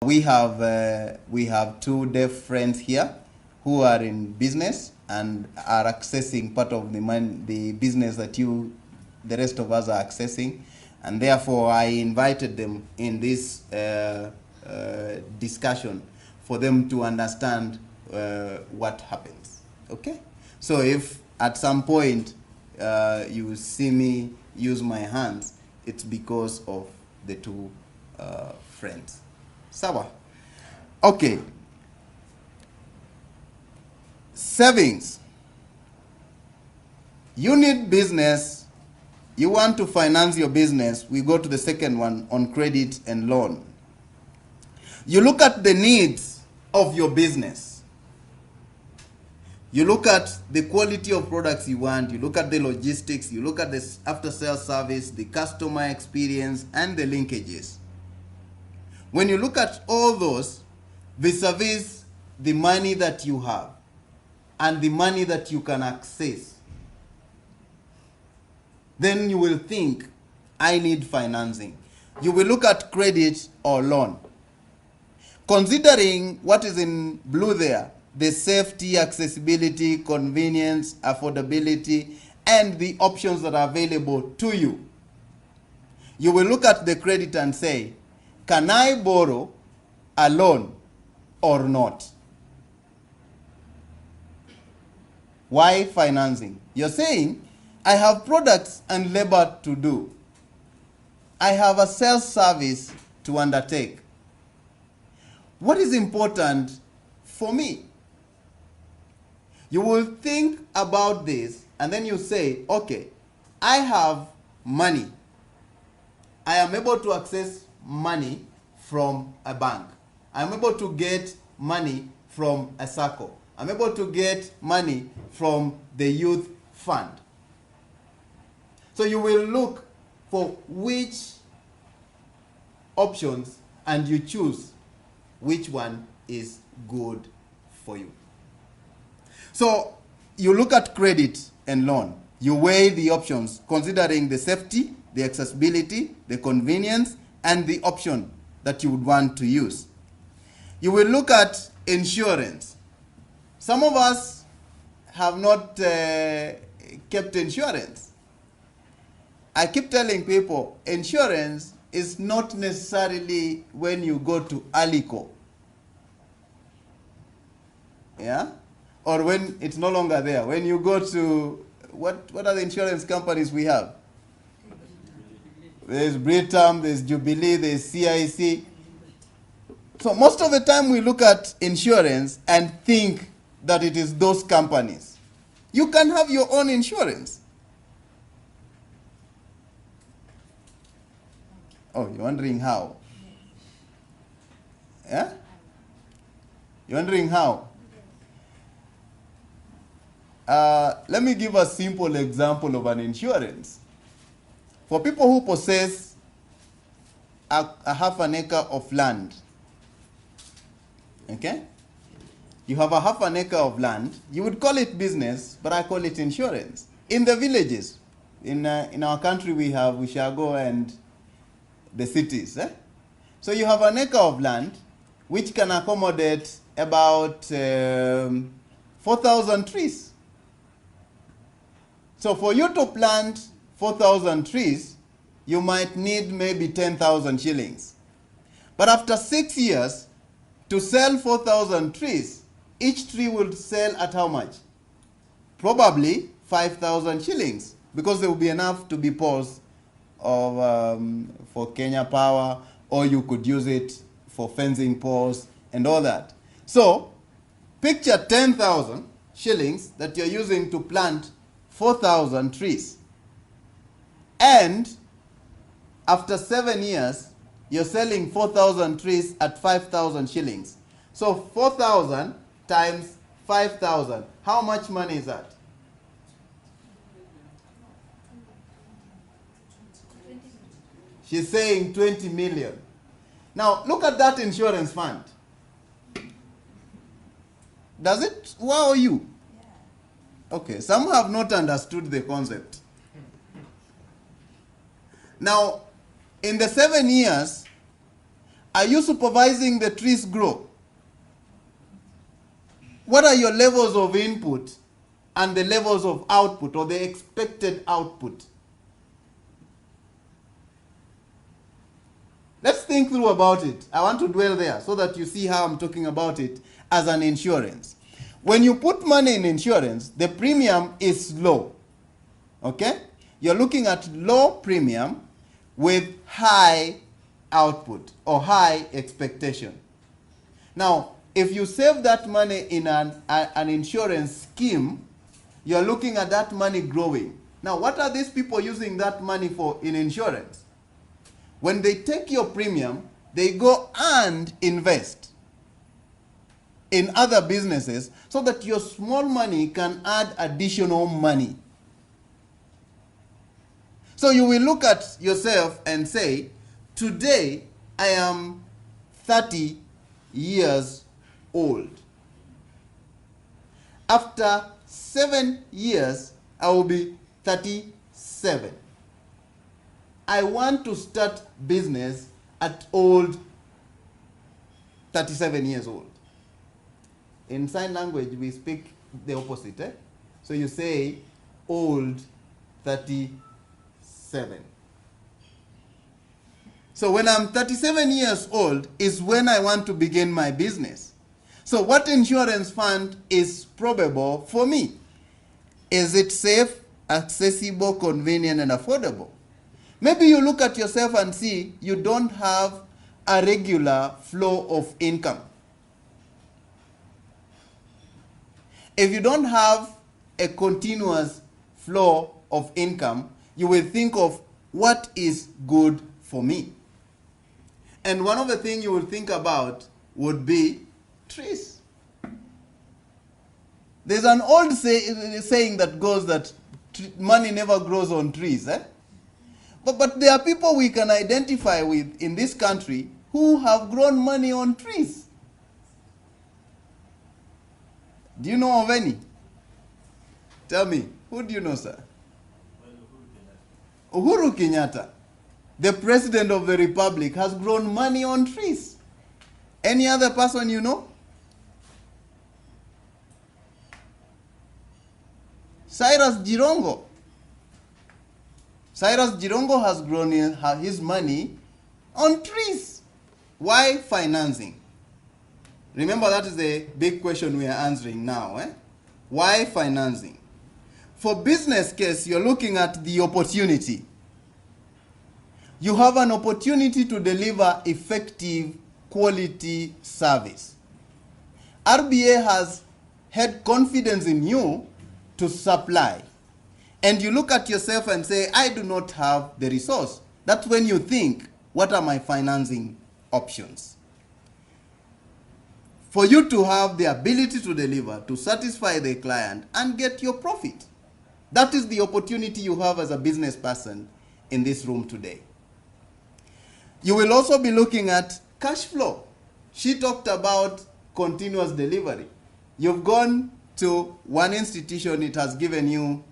We have two deaf friends here who are in business and are accessing part of the business that the rest of us are accessing, and therefore I invited them in this discussion for them to understand what happens. Okay, so if at some point you see me use my hands, it's because of the two friends. Sawa. Okay. Savings. You need business. You want to finance your business. We go to the second one on credit and loan. You look at the needs of your business. You look at the quality of products you want. You look at the logistics. You look at the after-sales service, the customer experience, and the linkages. When you look at all those vis-a-vis the money that you have and the money that you can access, then you will think, I need financing. You will look at credit or loan. Considering what is in blue there, the safety, accessibility, convenience, affordability, and the options that are available to you, you will look at the credit and say, can I borrow a loan or not? Why financing? You're saying, I have products and labor to do. I have a sales service to undertake. What is important for me? You will think about this and then you say, okay, I have money. I am able to access money from a bank. I'm able to get money from a circle. I'm able to get money from the youth fund. So you will look for which options and you choose which one is good for you. So you look at credit and loan. You weigh the options considering the safety, the accessibility, the convenience, and the option that you would want to use. You will look at insurance. Some of us have not kept insurance. I keep telling people, insurance is not necessarily when you go to Alico. Yeah? Or when it's no longer there. When you go to, what are the insurance companies we have? There's Britam, there's Jubilee, there's CIC. So most of the time we look at insurance and think that it is those companies. You can have your own insurance. Oh, you're wondering how? Yeah? You're wondering how? Let me give a simple example of an insurance. For people who possess a half an acre of land, okay? You have a half an acre of land. You would call it business, but I call it insurance. In the villages, in our country we have Ushago and the cities. So you have an acre of land which can accommodate about 4,000 trees. So for you to plant 4,000 trees, you might need maybe 10,000 shillings. But after 6 years, to sell 4,000 trees, each tree will sell at how much? Probably 5,000 shillings, because there will be enough to be poles for Kenya Power, or you could use it for fencing poles and all that. So picture 10,000 shillings that you're using to plant 4,000 trees. And after 7 years, you're selling 4,000 trees at 5,000 shillings. So 4,000 times 5,000. How much money is that? She's saying 20 million. Now look at that insurance fund. Does it wow you? Okay, some have not understood the concept. Now, in the 7 years, Are you supervising the trees grow? What are your levels of input and the levels of output or the expected output? Let's think through about it. I want to dwell there so that you see how I'm talking about it as an insurance. When you put money in insurance, the premium is low. Okay? You're looking at low premium with high output or high expectation. Now, if you save that money in an insurance scheme, you're looking at that money growing. Now, what are these people using that money for in insurance? When they take your premium, they go and invest in other businesses so that your small money can add additional money. So you will look at yourself and say, today I am 30 years old. After 7 years, I will be 37. I want to start business at old 37 years old. In sign language, we speak the opposite. So you say old 37. So when I'm 37 years old is when I want to begin my business. So what insurance fund is probable for me? Is it safe, accessible, convenient, and affordable? Maybe you look at yourself and see you don't have a regular flow of income. If you don't have a continuous flow of income, you will think of what is good for me. And one of the things you will think about would be trees. There's an old saying that goes that money never grows on trees. But there are people we can identify with in this country who have grown money on trees. Do you know of any? Tell me, who do you know, sir? Uhuru Kenyatta, the President of the Republic, has grown money on trees. Any other person you know? Cyrus Jirongo. Cyrus Jirongo has grown his money on trees. Why financing? Remember, that is the big question we are answering now. Why financing? For business case, you're looking at the opportunity. You have an opportunity to deliver effective quality service. RBA has had confidence in you to supply. And you look at yourself and say, I do not have the resource. That's when you think, what are my financing options? For you to have the ability to deliver, to satisfy the client and get your profit. That is the opportunity you have as a business person in this room today. You will also be looking at cash flow. She talked about continuous delivery. You've gone to one institution, it has given you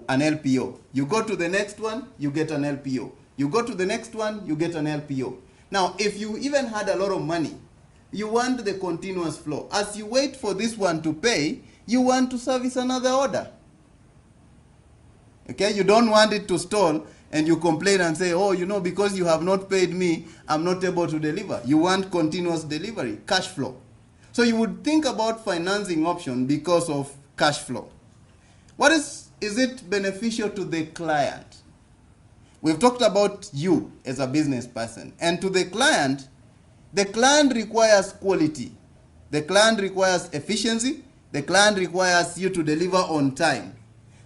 an LPO. You go to the next one, you get an LPO. You go to the next one, you get an LPO. Now, if you even had a lot of money, you want the continuous flow. As you wait for this one to pay, you want to service another order. Okay, you don't want it to stall and you complain and say, oh, you know, because you have not paid me, I'm not able to deliver. You want continuous delivery, cash flow. So you would think about financing option because of cash flow. What is it beneficial to the client? We've talked about you as a business person. And to the client requires quality. The client requires efficiency. The client requires you to deliver on time.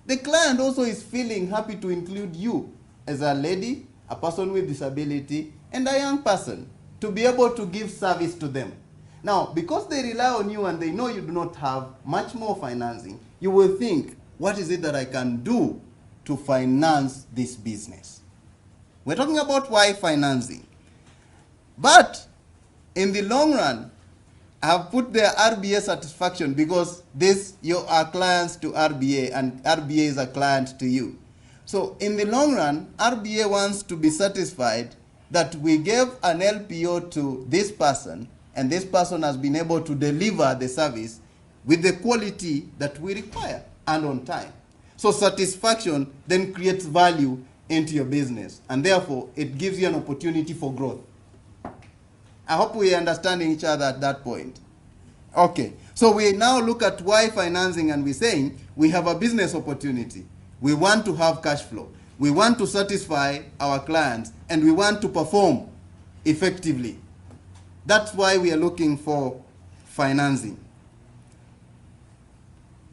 The client also is feeling happy to include you as a lady, a person with disability, and a young person to be able to give service to them. Now, because they rely on you and they know you do not have much more financing, you will think, what is it that I can do to finance this business? We're talking about why financing. But in the long run, I have put the RBA satisfaction because you are clients to RBA and RBA is a client to you. So in the long run, RBA wants to be satisfied that we gave an LPO to this person, and this person has been able to deliver the service with the quality that we require and on time. So satisfaction then creates value into your business, and therefore it gives you an opportunity for growth. I hope we are understanding each other at that point. Okay, so we now look at why financing, and we're saying we have a business opportunity. We want to have cash flow. We want to satisfy our clients, and we want to perform effectively. That's why we are looking for financing.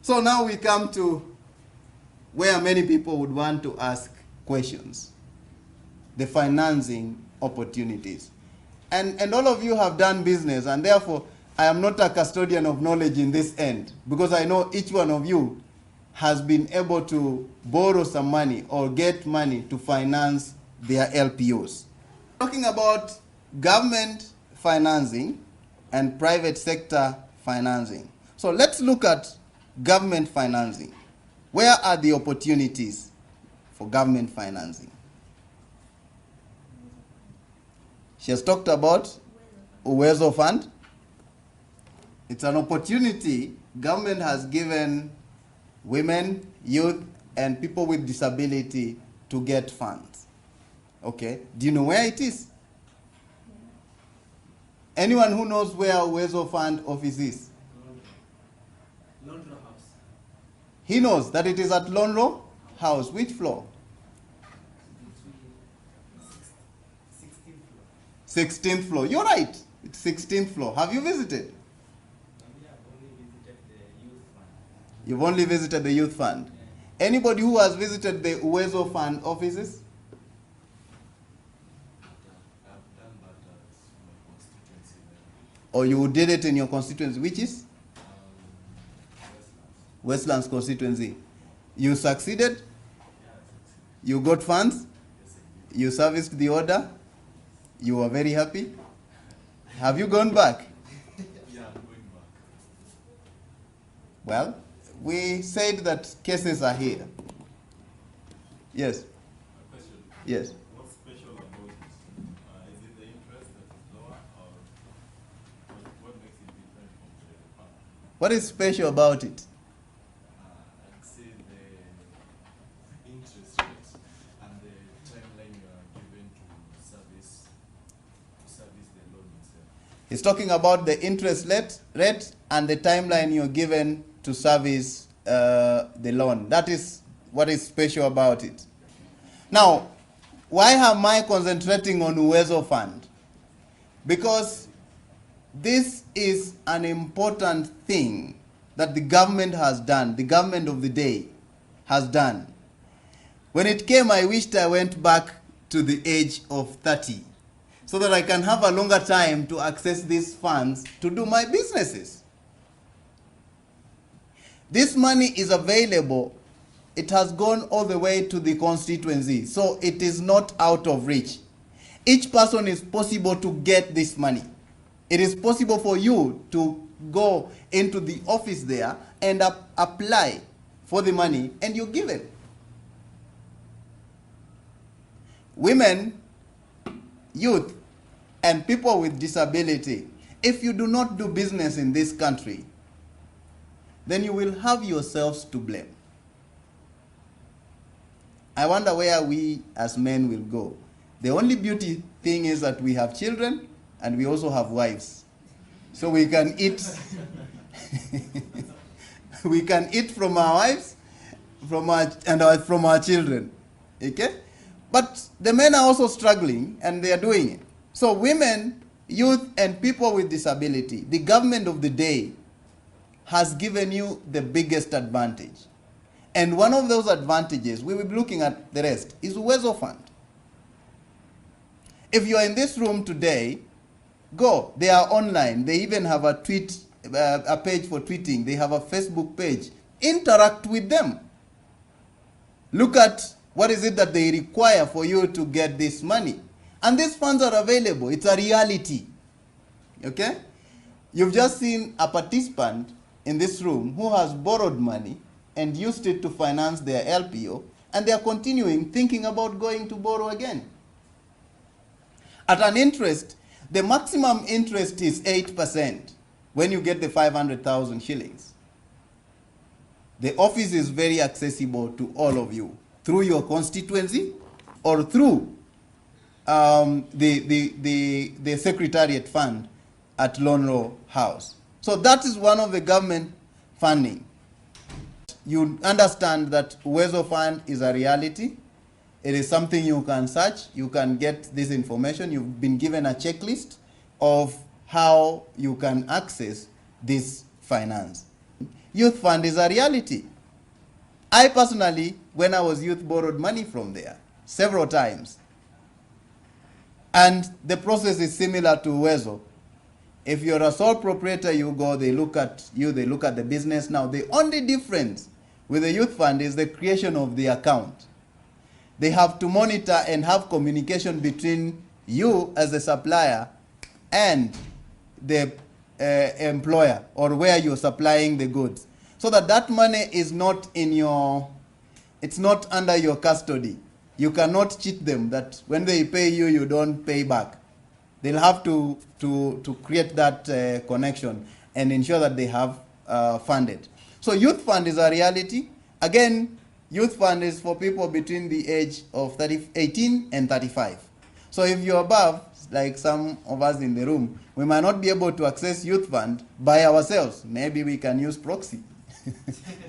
So now we come to where many people would want to ask questions: the financing opportunities. And all of you have done business, and therefore I am not a custodian of knowledge in this end, because I know each one of you has been able to borrow some money or get money to finance their LPOs. Talking about government financing and private sector financing. So let's look at government financing. Where are the opportunities for government financing? She has talked about Uwezo Fund. It's an opportunity government has given women, youth, and people with disability to get funds. Okay, do you know where it is? Anyone who knows where Uwezo Fund office is? Lonro House. He knows that it is at Lonro House. Which floor? 16th floor. You're right. It's 16th floor. Have you visited? You've only visited the youth fund. Yeah. Anybody who has visited the Uwezo Fund offices? I've done that at my constituency. Or you did it in your constituency, which is? Westlands. Westlands constituency. You succeeded? Yeah, I succeeded. You got funds? Yes, I did. You serviced the order? You were very happy? Have you gone back? Yeah, I'm going back. Well, we said that cases are here. Yes. My question. Yes. What's special about it? Is it the interest that is lower, or what makes it different from the fund? What is special about it? I'd say the interest rate and the timeline you are given to service the loan itself. He's talking about the interest rate and the timeline you're given to service the loan. That is what is special about it. Now, why am I concentrating on Uwezo Fund? Because this is an important thing that the government has done, the government of the day has done. When it came, I wished I went back to the age of 30 so that I can have a longer time to access these funds to do my businesses. This money is available. It has gone all the way to the constituency, so it is not out of reach. Each person is possible to get this money. It is possible for you to go into the office there and apply for the money, and you give it. Women, youth, and people with disability, if you do not do business in this country, then you will have yourselves to blame. I wonder where we as men will go. The only beauty thing is that we have children and we also have wives. So we can eat we can eat from our wives from our children. Okay? But the men are also struggling and they are doing it. So women, youth, and people with disability, the government of the day has given you the biggest advantage. And one of those advantages, we will be looking at the rest, is Uwezo Fund. If you are in this room today, go. They are online. They even have a page for tweeting. They have a Facebook page. Interact with them. Look at what is it that they require for you to get this money. And these funds are available. It's a reality. Okay? You've just seen a participant in this room who has borrowed money and used it to finance their LPO, and they are continuing thinking about going to borrow again. At an interest, the maximum interest is 8% when you get the 500,000 shillings. The office is very accessible to all of you through your constituency or through the Secretariat Fund at Lonro House. So that is one of the government funding. You understand that Uwezo Fund is a reality. It is something you can search. You can get this information. You've been given a checklist of how you can access this finance. Youth Fund is a reality. I personally, when I was youth, borrowed money from there several times. And the process is similar to Uwezo. If you're a sole proprietor, you go, they look at you, they look at the business. Now, the only difference with the youth fund is the creation of the account. They have to monitor and have communication between you as the supplier and the employer, or where you're supplying the goods, so that that money is not in your, it's not under your custody. You cannot cheat them that when they pay you, you don't pay back. They'll have to create that connection and ensure that they have funded. So youth fund is a reality. Again, youth fund is for people between the age of 18 and 35. So if you're above, like some of us in the room, we might not be able to access youth fund by ourselves. Maybe we can use proxy.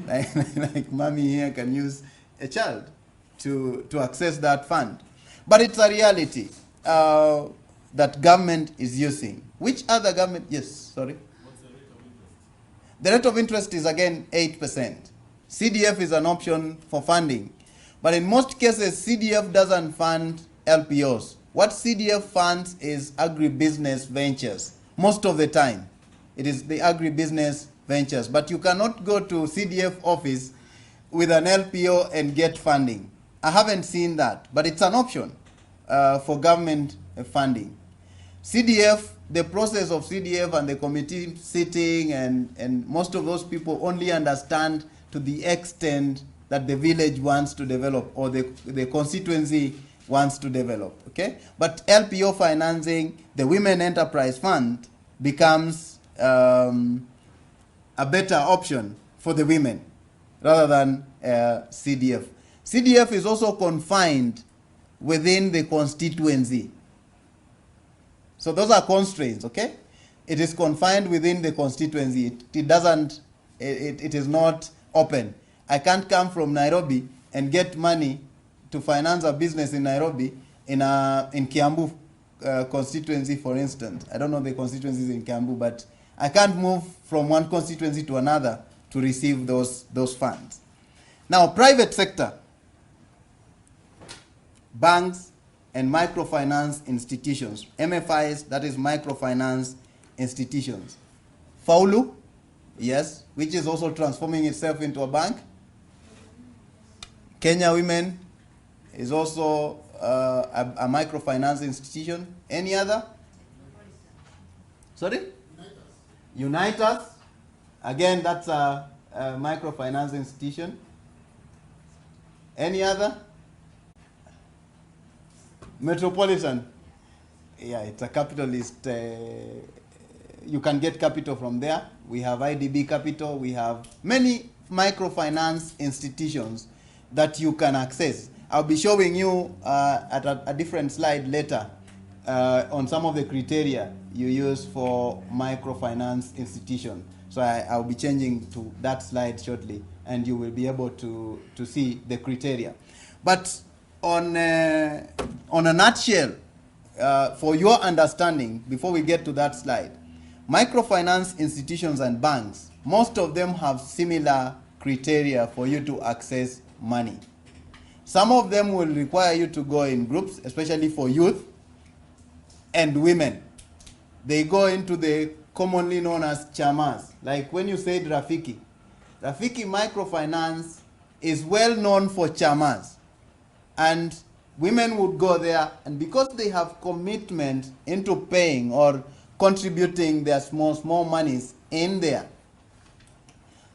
like mommy here can use a child to access that fund. But it's a reality that government is using. Which other government? Yes, sorry. What's the rate of interest? The rate of interest is again 8%. CDF is an option for funding. But in most cases, CDF doesn't fund LPOs. What CDF funds is agribusiness ventures. Most of the time, it is the agribusiness ventures. But you cannot go to CDF office with an LPO and get funding. I haven't seen that, but it's an option for government funding. CDF, the process of CDF and the committee sitting and most of those people only understand to the extent that the village wants to develop or the constituency wants to develop, okay? But LPO financing, the Women Enterprise Fund, becomes a better option for the women rather than CDF. CDF is also confined within the constituency. So those are constraints, okay? It is confined within the constituency. It is not open. I can't come from Nairobi and get money to finance a business in Nairobi in Kiambu constituency, for instance. I don't know the constituencies in Kiambu, but I can't move from one constituency to another to receive those funds. Now, private sector, banks and microfinance institutions, MFIs, that is microfinance institutions. Faulu, yes, which is also transforming itself into a bank. Kenya Women is also a microfinance institution. Any other? Sorry? Unite Us. Again, that's a microfinance institution. Any other? Metropolitan. Yeah, it's a capitalist. You can get capital from there. We have IDB Capital. We have many microfinance institutions that you can access. I'll be showing you at a different slide later on some of the criteria you use for microfinance institution. So I'll be changing to that slide shortly, and you will be able to see the criteria. But on a nutshell, for your understanding, before we get to that slide, microfinance institutions and banks, most of them have similar criteria for you to access money. Some of them will require you to go in groups, especially for youth and women. They go into the commonly known as chamas. Like when you said Rafiki, Rafiki Microfinance is well known for chamas. And women would go there, and because they have commitment into paying or contributing their small monies in there,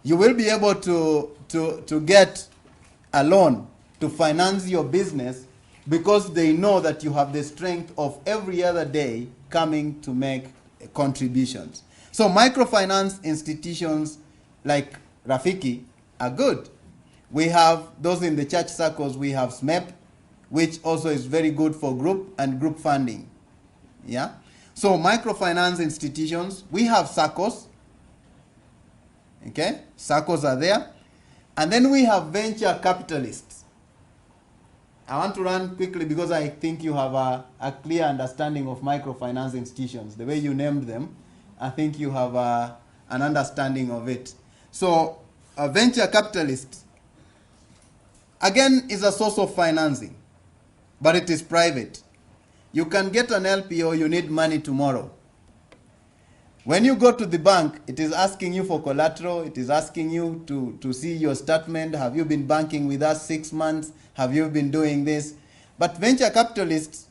you will be able to get a loan to finance your business because they know that you have the strength of every other day coming to make contributions. So microfinance institutions like Rafiki are good. We have those in the church circles. We have SMEP, which also is very good for group and group funding. Yeah. So microfinance institutions, we have SACCOs. Okay, SACCOs are there. And then we have venture capitalists. I want to run quickly because I think you have a clear understanding of microfinance institutions. The way you named them, I think you have an understanding of it. So a venture capitalist, again, is a source of financing, but it is private. You can get an LPO, you need money tomorrow. When you go to the bank, it is asking you for collateral, it is asking you to see your statement. Have you been banking with us 6 months? Have you been doing this? But venture capitalists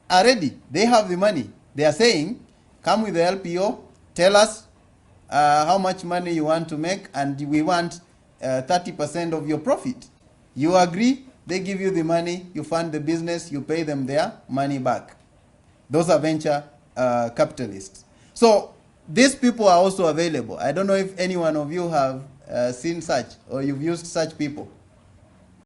are ready. They have the money. They are saying, come with the LPO, tell us how much money you want to make, and we want 30% of your profit. You agree, they give you the money, you fund the business, you pay them their money back. Those are venture capitalists. So these people are also available. I don't know if any one of you have seen such or you've used such people.